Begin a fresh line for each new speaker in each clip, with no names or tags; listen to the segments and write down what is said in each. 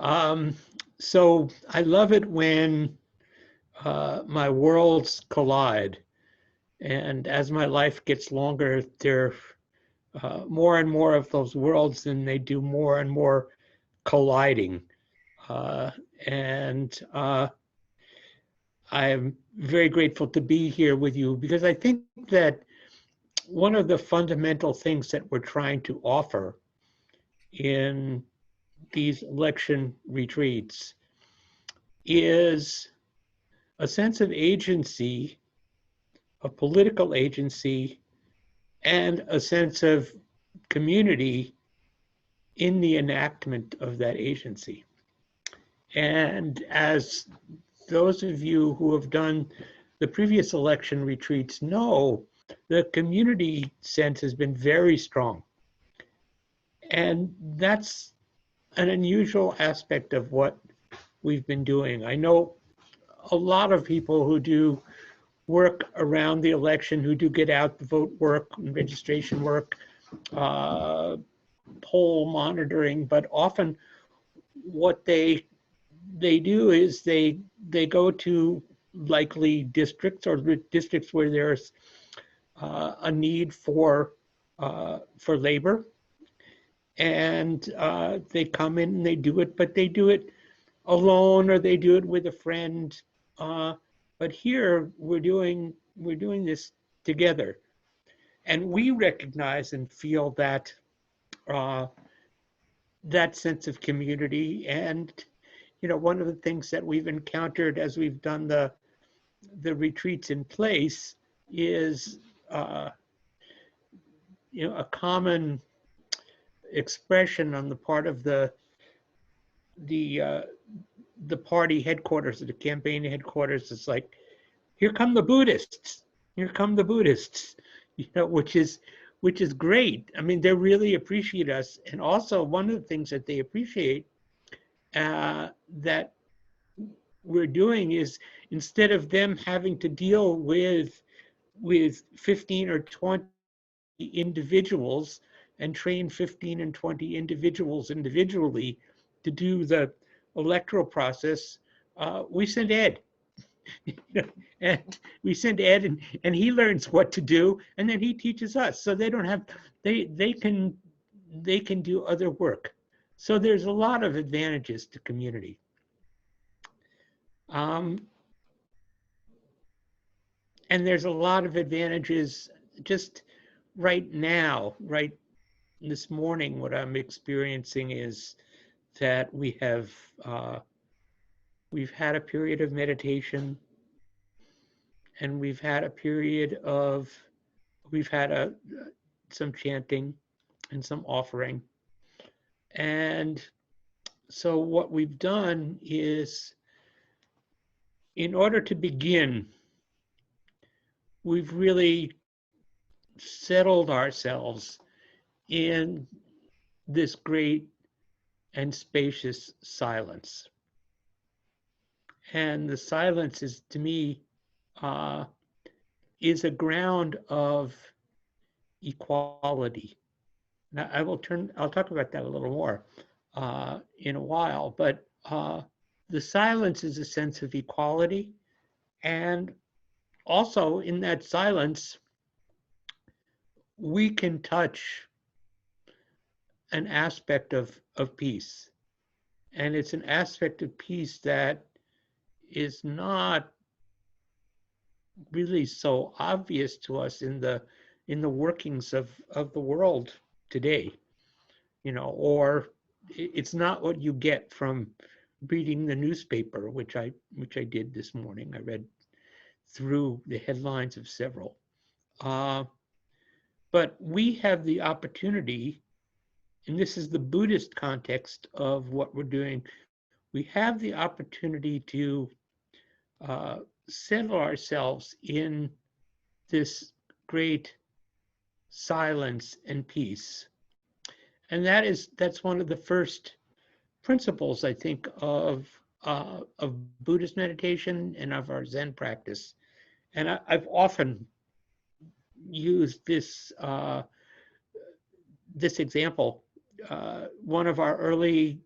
Um, so I love it when my worlds collide. And as my life gets longer, there are more and more of those worlds, and they do more and more colliding. Uh, and I'm very grateful to be here with you because I think that one of the fundamental things that we're trying to offer in these election retreats is a sense of agency, of political agency, and a sense of community in the enactment of that agency. And as those of you who have done the previous election retreats know, the community sense has been very strong. And that's an unusual aspect of what we've been doing. I know a lot of people who do work around the election, who do get out the vote work and registration work, uh, poll monitoring, but often what they do is they go to likely districts or districts where there's a need for labor, and they come in and they do it, but they do it alone or they do it with a friend. But here we're doing this together, and we recognize and feel uh, that sense of community. And one of the things that we've encountered as we've done the retreats in place is uh, a common expression on the part of the uh, the party headquarters, the campaign headquarters. It's like, here come the Buddhists, here come the Buddhists, which is great. I mean, they really appreciate us. And also one of the things that they appreciate that we're doing is, instead of them having to deal with 15 or 20 individuals and train 15 and 20 individuals individually to do the electoral process, we send Ed. And we send Ed, and he learns what to do, and then he teaches us. So they don't have, they can do other work. So there's a lot of advantages to community. Um, and there's a lot of advantages just right now, right this morning. What I'm experiencing is that we've had a period of meditation, and we've had some chanting and some offering. And so what we've done is, in order to begin, we've really settled ourselves in this great and spacious silence. And the silence is, to me, is a ground of equality. Now, I'll talk about that a little more in a while, but the silence is a sense of equality. And also in that silence, we can touch an aspect of peace. And it's an aspect of peace that is not really so obvious to us in the workings of the world today, or it's not what you get from reading the newspaper, which I did this morning. I read through the headlines of several. But we have the opportunity, and this is the Buddhist context of what we're doing, we have the opportunity to settle ourselves in this great silence and peace. And that's one of the first principles, I think, of Buddhist meditation and of our Zen practice. And I've often used this example. One of our early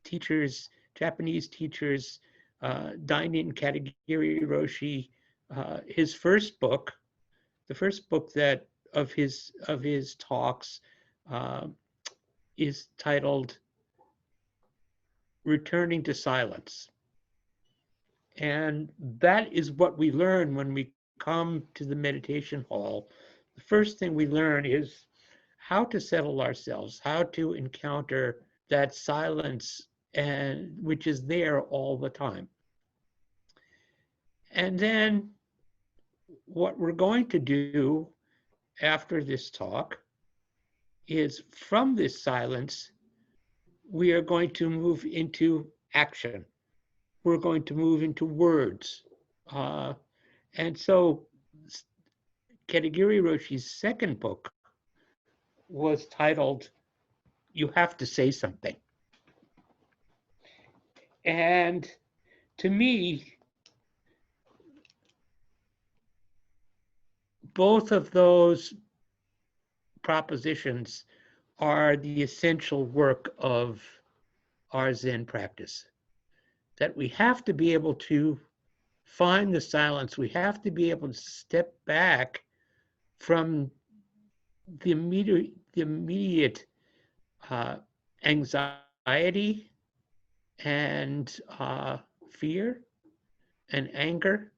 teachers, Japanese teachers, Dainin Katagiri Roshi, his first book, the first book that of his talks is titled Returning to Silence. And that is what we learn when we come to the meditation hall. The first thing we learn is how to settle ourselves, how to encounter that silence, and which is there all the time. And then what we're going to do after this talk is, from this silence, we are going to move into action. We're going to move into words. And so Katagiri Roshi's second book was titled, You Have to Say Something. And to me, both of those propositions are the essential work of our Zen practice. That we have to be able to find the silence. We have to be able to step back from the immediate anxiety and fear and anger.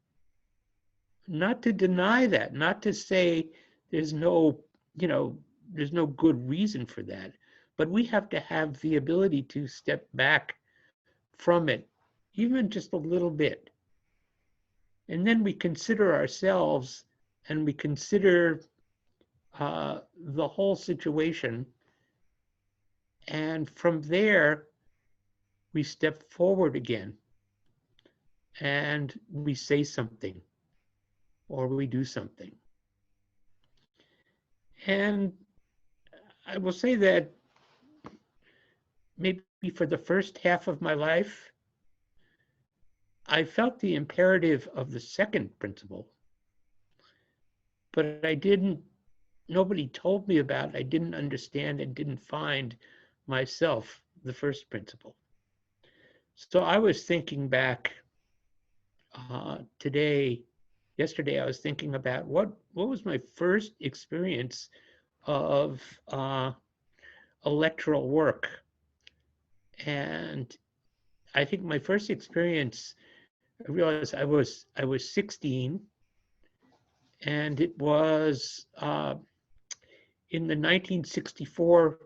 Not to deny that, not to say there's no, there's no good reason for that, but we have to have the ability to step back from it, even just a little bit. And then we consider ourselves and we consider the whole situation. And from there, we step forward again and we say something or we do something. And I will say that maybe for the first half of my life, I felt the imperative of the second principle, but nobody told me about it. I didn't understand and didn't find myself the first principle. So I was thinking back yesterday, I was thinking about what was my first experience of electoral work. And I think my first experience, I realized I was 16, and it was in the 1964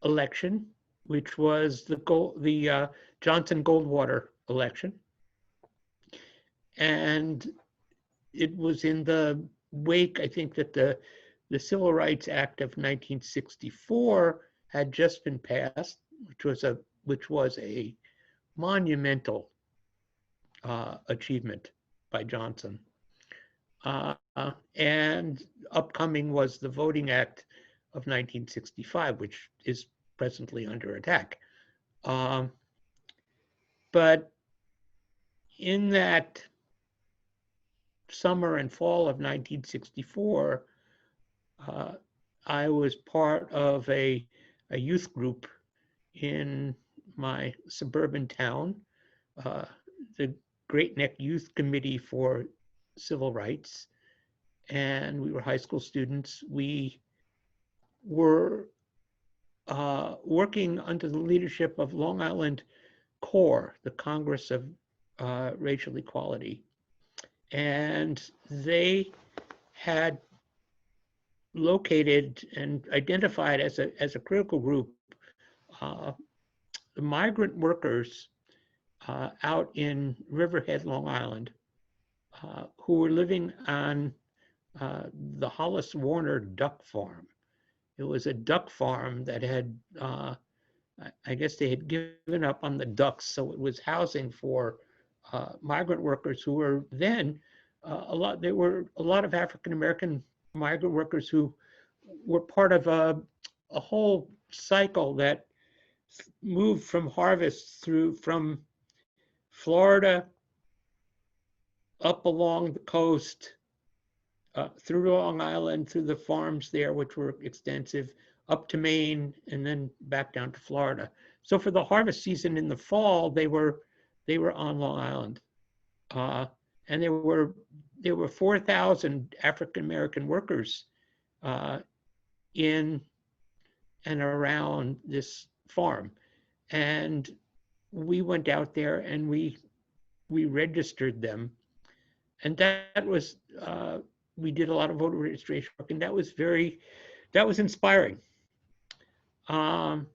election, which was the Johnson-Goldwater election. And it was in the wake, I think, that the Civil Rights Act of 1964 had just been passed, which was a monumental achievement by Johnson. And upcoming was the Voting Act of 1965, which is presently under attack. But in that summer and fall of 1964, I was part of a youth group in my suburban town, the Great Neck Youth Committee for Civil Rights, and we were high school students. We were working under the leadership of Long Island CORE, the Congress of Racial Equality. And they had located and identified as a critical group the migrant workers out in Riverhead, Long Island, who were living on the Hollis Warner duck farm. It was a duck farm that had, I guess they had given up on the ducks, so it was housing for migrant workers who were then there were a lot of African-American migrant workers who were part of a whole cycle that moved from harvest from Florida up along the coast, through Long Island, through the farms there, which were extensive, up to Maine, and then back down to Florida. So for the harvest season in the fall, they were on Long Island, uh, and there were 4,000 African American workers uh, in and around this farm, and we went out there and we registered them, and that was we did a lot of voter registration work, and that was inspiring. Um,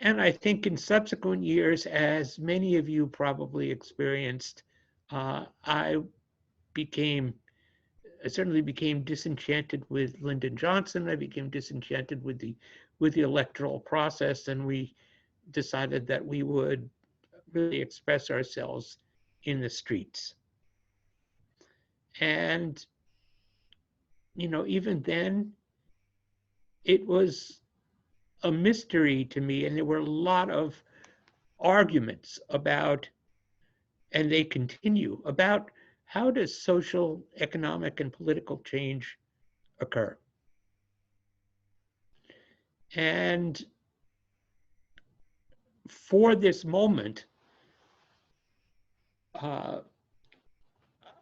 and I think in subsequent years, as many of you probably experienced, I became I certainly became disenchanted with Lyndon Johnson. I became disenchanted with the electoral process, and we decided that we would really express ourselves in the streets. And even then, it was a mystery to me, and there were a lot of arguments about, and they continue, about how does social, economic, and political change occur. And for this moment, uh,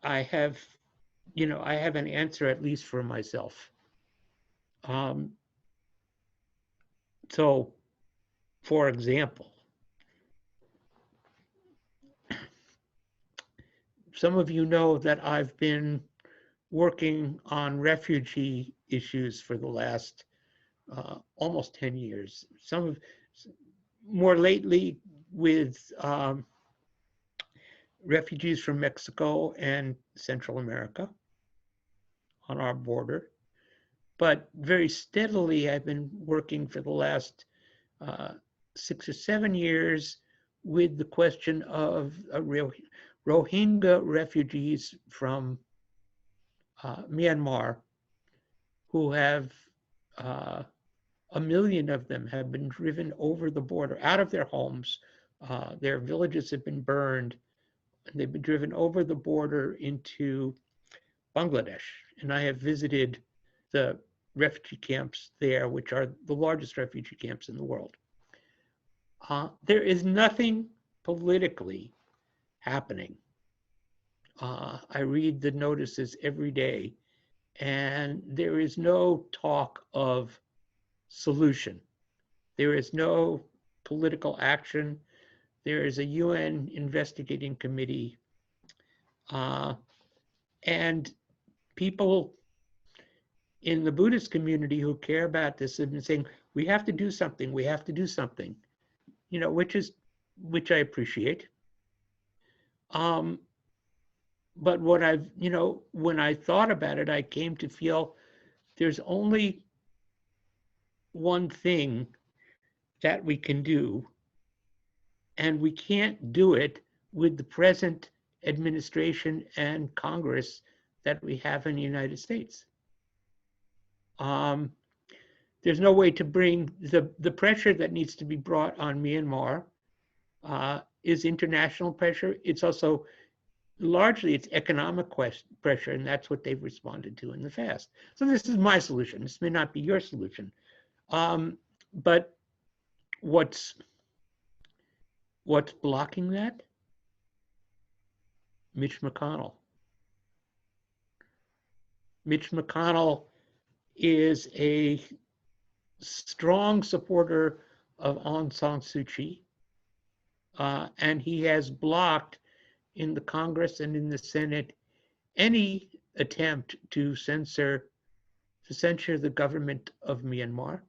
I have, I have an answer, at least for myself. Um, so, for example, some of you know that I've been working on refugee issues for the last almost 10 years. More lately with refugees from Mexico and Central America on our border. But very steadily, I've been working for the last 6 or 7 years with the question of Rohingya refugees from Myanmar, who have 1 million of them have been driven over the border, out of their homes. Their villages have been burned, and they've been driven over the border into Bangladesh. And I have visited the refugee camps there, which are the largest refugee camps in the world. There is nothing politically happening. I read the notices every day, and there is no talk of solution. There is no political action. There is a UN investigating committee, and people in the Buddhist community who care about this have been saying, we have to do something, we have to do something, which I appreciate. But what when I thought about it, I came to feel there's only one thing that we can do, and we can't do it with the present administration and Congress that we have in the United States. There's no way to bring the pressure that needs to be brought on Myanmar is international pressure. It's also largely it's economic pressure, and that's what they've responded to in the past. So this is my solution. This may not be your solution, but what's blocking that? Mitch McConnell. Mitch McConnell is a strong supporter of Aung San Suu Kyi, and he has blocked in the Congress and in the Senate any attempt to censure the government of Myanmar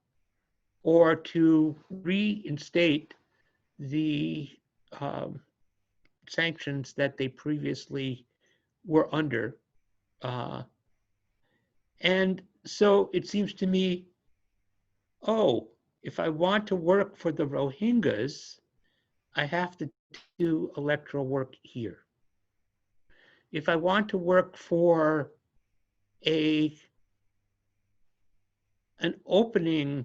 or to reinstate the sanctions that they previously were under. And so it seems to me, if I want to work for the Rohingyas, I have to do electoral work here. If I want to work for an opening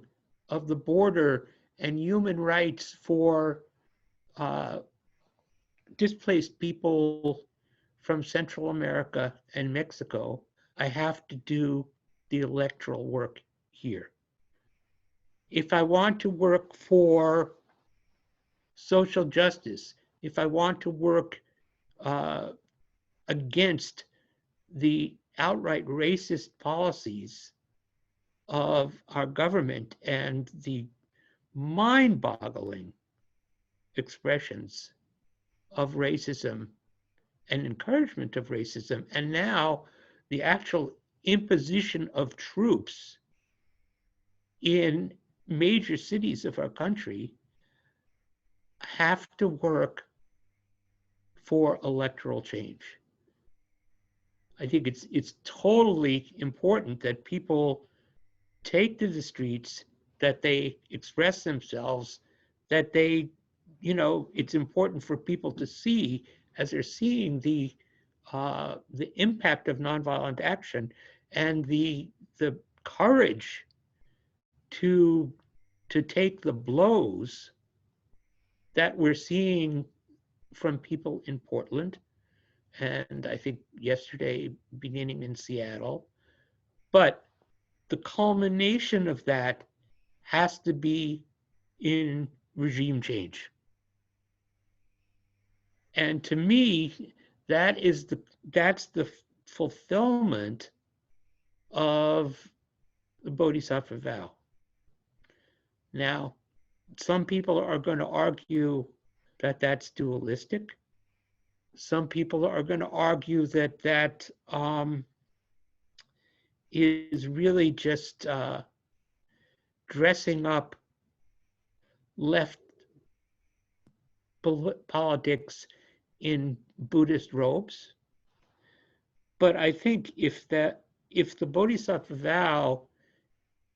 of the border and human rights for displaced people from Central America and Mexico, I have to do the electoral work here. If I want to work for social justice, if I want to work uh, against the outright racist policies of our government and the mind-boggling expressions of racism and encouragement of racism, and now the actual imposition of troops in major cities of our country, have to work for electoral change. I think it's totally important that people take to the streets, that they express themselves, that they, it's important for people to see, as they're seeing the impact of nonviolent action and the courage to take the blows that we're seeing from people in Portland, and I think yesterday beginning in Seattle. But the culmination of that has to be in regime change. And to me, that's the fulfillment of the Bodhisattva vow. Now, some people are going to argue that that's dualistic. Some people are going to argue that is really just dressing up left politics in Buddhist robes. But I think if the Bodhisattva vow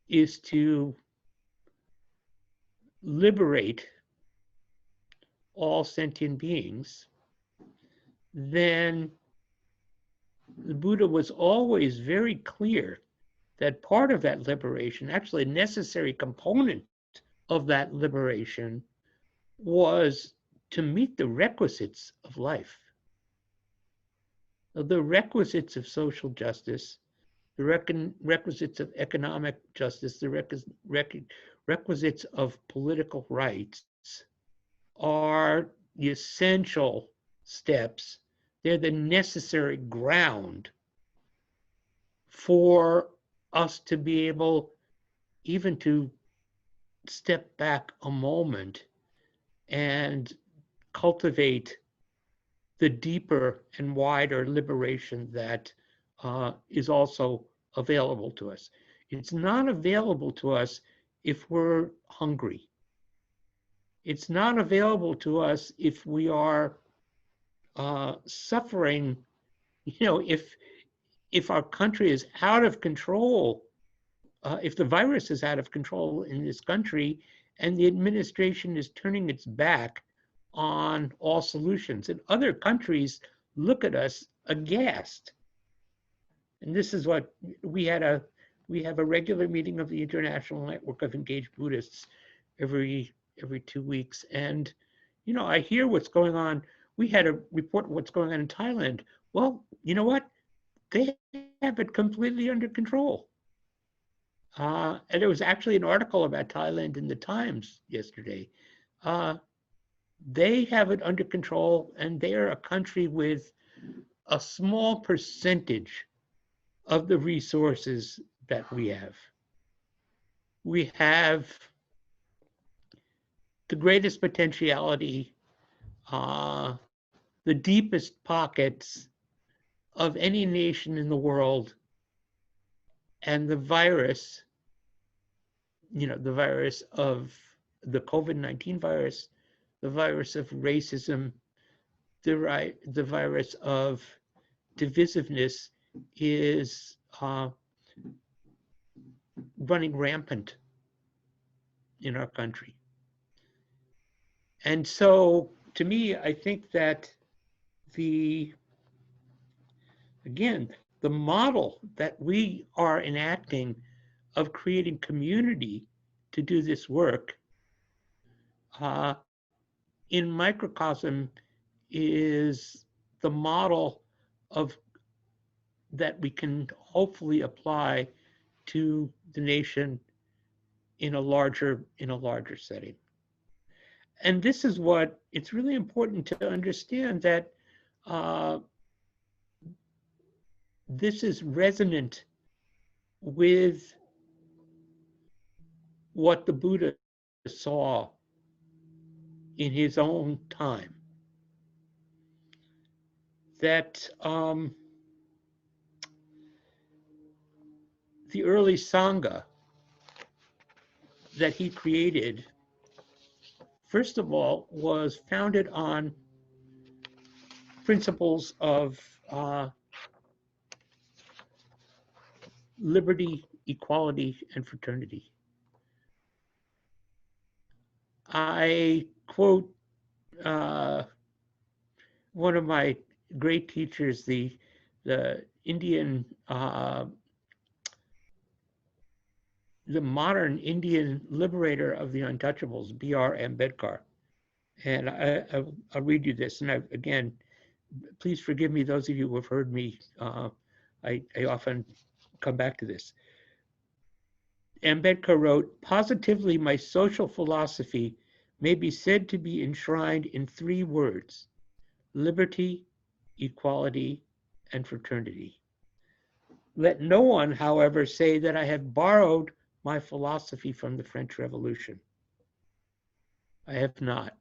is to liberate all sentient beings, then the Buddha was always very clear that part of that liberation, actually a necessary component of that liberation, was to meet the requisites of life. The requisites of social justice, the requisites of economic justice, the requisites of political rights are the essential steps. They're the necessary ground for us to be able even to step back a moment and cultivate the deeper and wider liberation that is also available to us. It's not available to us if we're hungry. It's not available to us if we are suffering. If our country is out of control, if the virus is out of control in this country and the administration is turning its back on all solutions, and other countries look at us aghast. And this is what we have a regular meeting of the International Network of Engaged Buddhists every 2 weeks. And, I hear what's going on. We had a report of what's going on in Thailand. Well, you know what? They have it completely under control. And there was actually an article about Thailand in the Times yesterday. They have it under control, and they are a country with a small percentage of the resources that we have. We have the greatest potentiality, the deepest pockets of any nation in the world, and the virus, the virus of the COVID-19 virus, the virus of racism, the virus of divisiveness is running rampant in our country. And so, to me, I think that the model that we are enacting of creating community to do this work in microcosm is the model of that we can hopefully apply to the nation in a larger setting. And this is what it's really important to understand, that uh, this is resonant with what the Buddha saw in his own time. That the early Sangha that he created, first of all, was founded on principles of liberty, equality, and fraternity. I quote uh, one of my great teachers, the Indian, the modern Indian liberator of the untouchables, B.R. Ambedkar. And I'll read you this. And again, please forgive me, those of you who have heard me. I often come back to this. Ambedkar wrote, "Positively, my social philosophy may be said to be enshrined in three words: liberty, equality, and fraternity. Let no one, however, say that I have borrowed my philosophy from the French Revolution. I have not.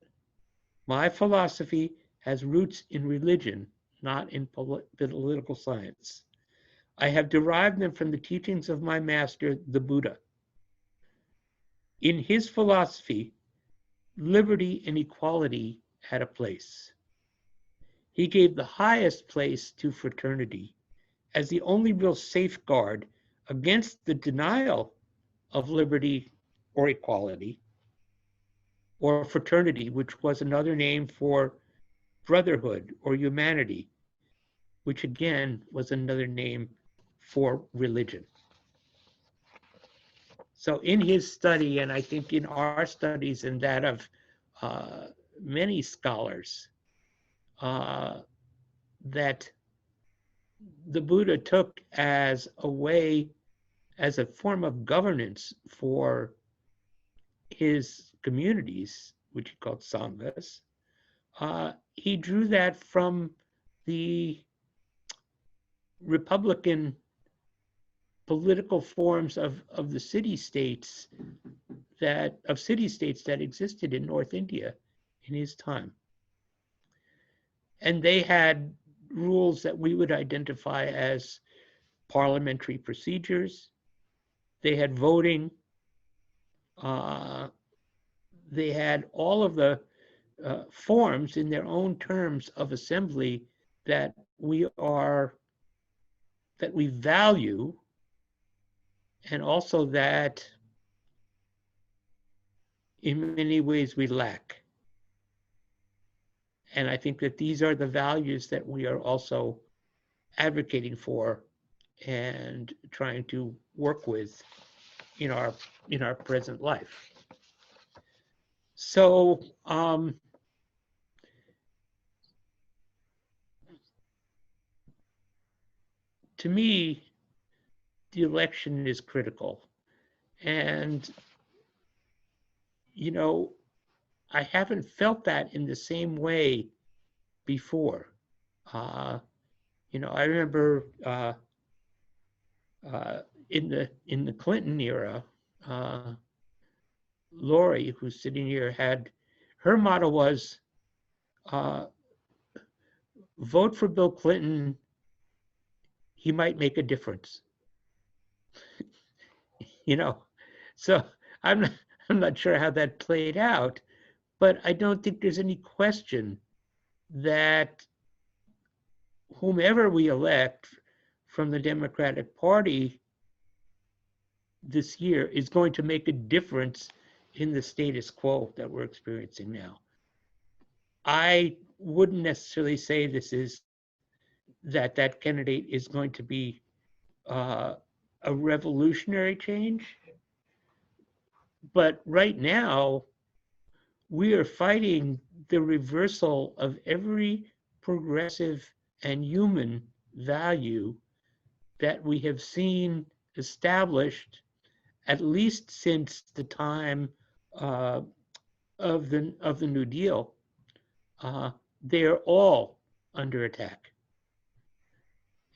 My philosophy has roots in religion, not in political science. I have derived them from the teachings of my master, the Buddha. In his philosophy, liberty and equality had a place. He gave the highest place to fraternity as the only real safeguard against the denial of liberty or equality, or fraternity, which was another name for brotherhood or humanity, which again was another name for religion." So in his study, and I think in our studies and that of uh, many scholars, uh, that the Buddha took as a way, as a form of governance for his communities, which he called sanghas, he drew that from the Republican political forms of the city-states that existed in North India in his time. And they had rules that we would identify as parliamentary procedures. They had voting. Uh, they had all of the forms in their own terms of assembly that we value, and also that in many ways we lack. And I think that these are the values that we are also advocating for and trying to work with in our present life. So to me, the election is critical. And, I haven't felt that in the same way before. Uh, I remember in the Clinton era, Lori, who's sitting here, her motto was uh, vote for Bill Clinton. He might make a difference. So I'm not, I'm not sure how that played out, but I don't think there's any question that whomever we elect from the Democratic Party this year is going to make a difference in the status quo that we're experiencing now. I wouldn't necessarily say that candidate is going to be a revolutionary change, but right now we are fighting the reversal of every progressive and human value that we have seen established at least since the time of the New Deal, uh, they're all under attack.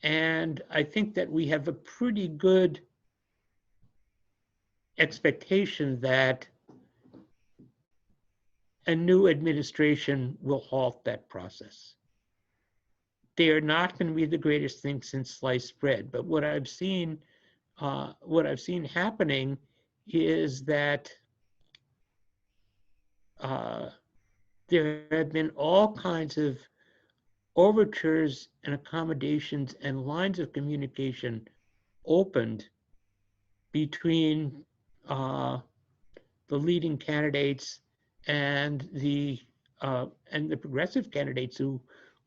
And I think that we have a pretty good expectation that a new administration will halt that process. They are not going to be the greatest thing since sliced bread, but what I've seen happening is that uh, there have been all kinds of overtures and accommodations and lines of communication opened between uh, the leading candidates and the progressive candidates who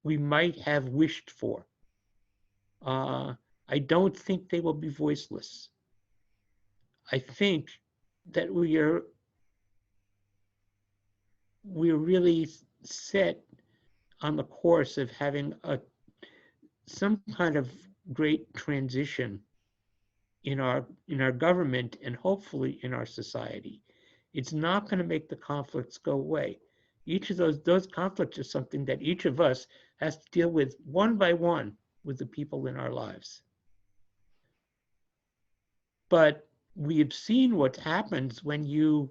we might have wished for. I don't think they will be voiceless. I think that we're really set on the course of having some kind of great transition in our government and hopefully in our society. It's not going to make the conflicts go away. Each of those conflicts are something that each of us has to deal with one by one with the people in our lives. But we have seen what happens when you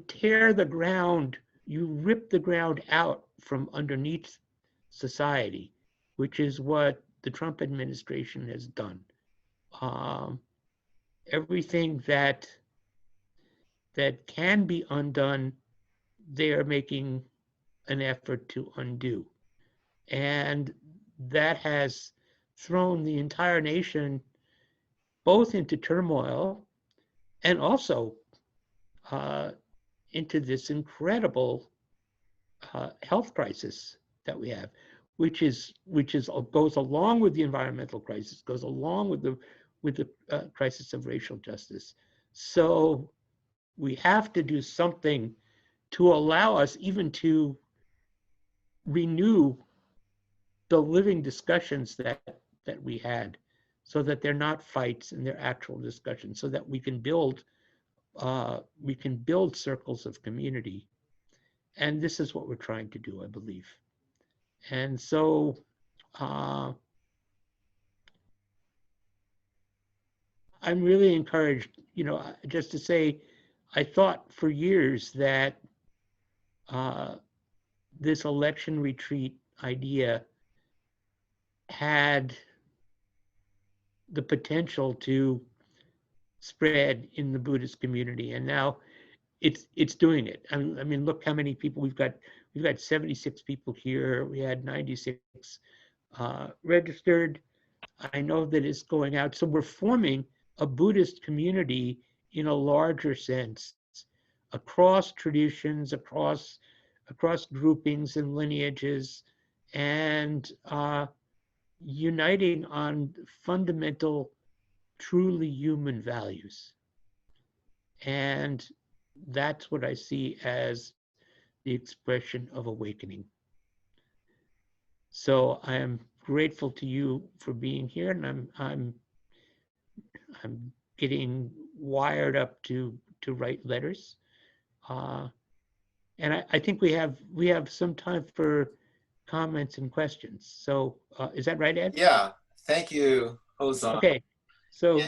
tear the ground, you rip the ground out from underneath society, which is what the Trump administration has done. Everything that can be undone, they are making an effort to undo. And that has thrown the entire nation both into turmoil and also into this incredible health crisis that we have, which goes along with the environmental crisis, goes along with the crisis of racial justice. So we have to do something to allow us even to renew the living discussions that we had, so that they're not fights and they're actual discussions, so that we can build circles of community. And this is what we're trying to do, I believe. And so I'm really encouraged, just to say, I thought for years that this election retreat idea had the potential to spread in the Buddhist community, and now it's doing it. I mean, look how many people we've got. We've got 76 people here. We had 96 registered. I know that it's going out. So we're forming a Buddhist community in a larger sense, across traditions, across groupings and lineages, and uniting on fundamental, truly human values. And that's what I see as the expression of awakening. So I am grateful to you for being here, and I'm getting wired up to write letters, and I think we have some time for comments and questions. So is that right, Ed?
Yeah, thank you, Hozan.
Okay, so